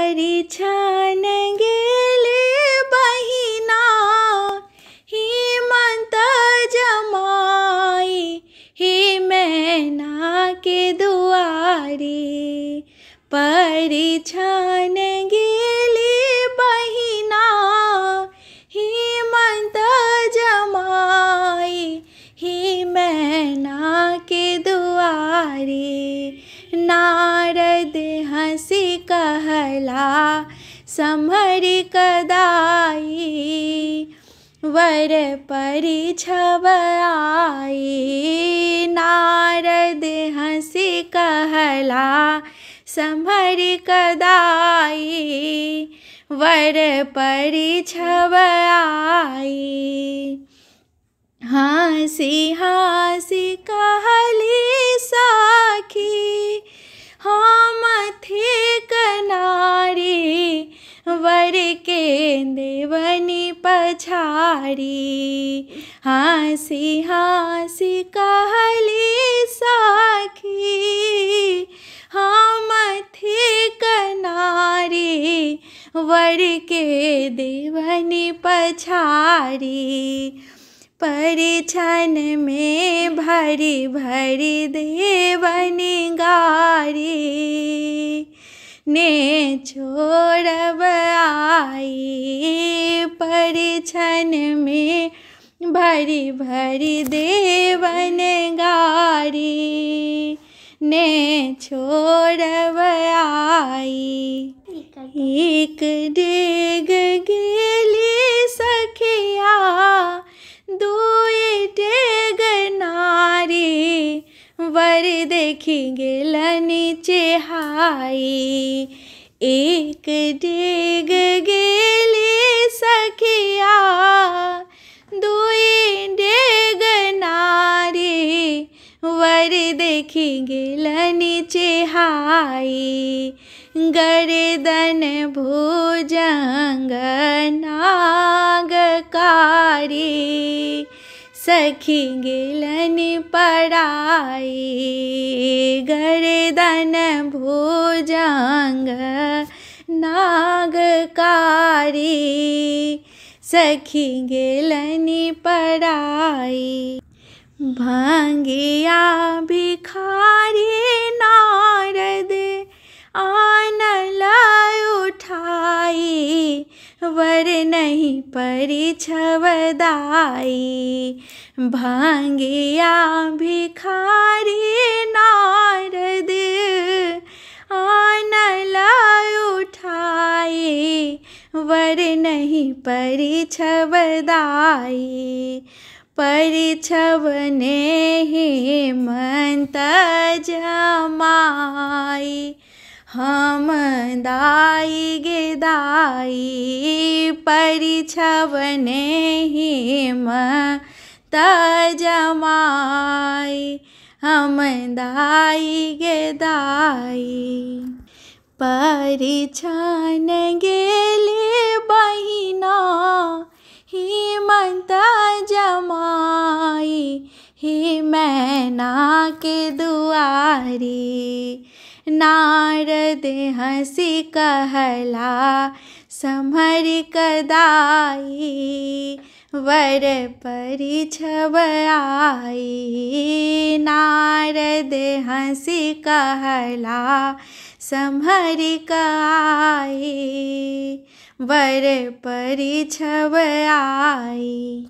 परिछान गेले बहिना हिमंत जमाई ही मैना के दुआरी। परिछान गेले बहिना हिमंत जमाई ही मैना के दुआरी। नारद हंसी कहला सम्हरि कदाई वर परिछव आई। नारद हंसी कहला सम्हरि कदाई वर परिछव आई। हंसी हंसी कहली साखी हम थे कनारी वर के देवनी पछाड़ी। हंसी हंसी कहली साखी हम थे कनारी वर के देवनी पछाड़ी। परिछन में भरी भरी देवनी गारी ने छोड़ब आई। परिछन में भरी भरी देवन गारी ने छोड़ब आई। एक डेग गेली सखिया दुई डेग नारी वर देखी गेल नीचे हाई। एक डेग गेली सखिया दुई डेग नारी वर देखी गेल नीचे हाई। गर्दन भुजंग नागकारी सखी गेलनि पराई। गर्दन भुजंग नागकारी सखी गेलनि पराई। भंगिया भिखारी नारद आनल उठाई वर नहीं परिछव दाई। भंगिया भिखारी नारद आनल उठाई वर नहीं परिछव दाई। परिछव ने हिमंत जमाई हम दाई गे दाई। परिछव ने हिमंत जमाई हम दाई गे दाई। परिछन गेले बहिना हिमंत जमाई ही मैना के दुआरी। नारद हंसी कहला सम्हरि कदाई वर परिछव आई। नारद हंसी कहला सम्हरि कदाई वर परिछव आई।